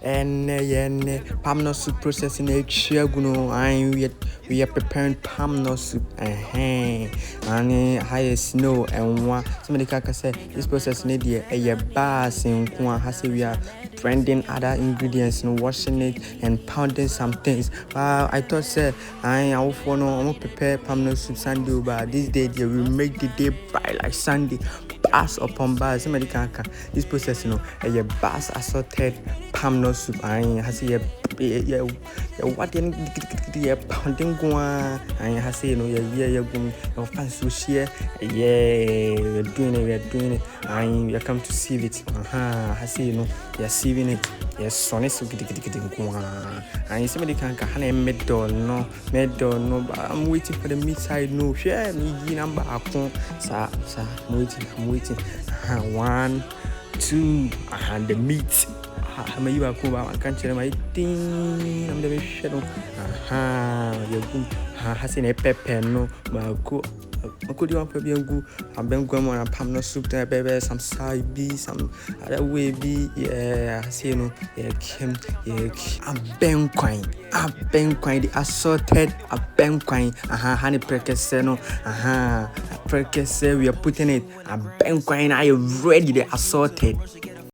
and palm nut soup processing guno and we are preparing palm nut soup and high snow and one somebody can say this process need a bars in has we are blending other ingredients and washing it and pounding some things. I thought say I will no prepare palm nut soup Sunday, but this day we make the day bright like Sunday. Bars upon bars, somebody can this process, a bars assorted palm nut soup. I has a what pounding guan. I has your fancy share. Yeah, we're doing it. And you come to see it. Has you're seeing it. Yes, son is so good. And somebody can medal, no, but I'm waiting for the meat side. No, share me number. Sir, I'm waiting. 1, 2, and the meat. You are cool. I can't tell my thing. I'm the shadow. You're good. Has a pepper, no, but cool. Could you be a good? I've been going on a palm nut soup there, baby. Some side be, some other way be. Yeah, I see no. Yeah, I've been quine, the assorted. I've been quine. Honey percase no. Percase we are putting it. I've been quine. I ready the assorted.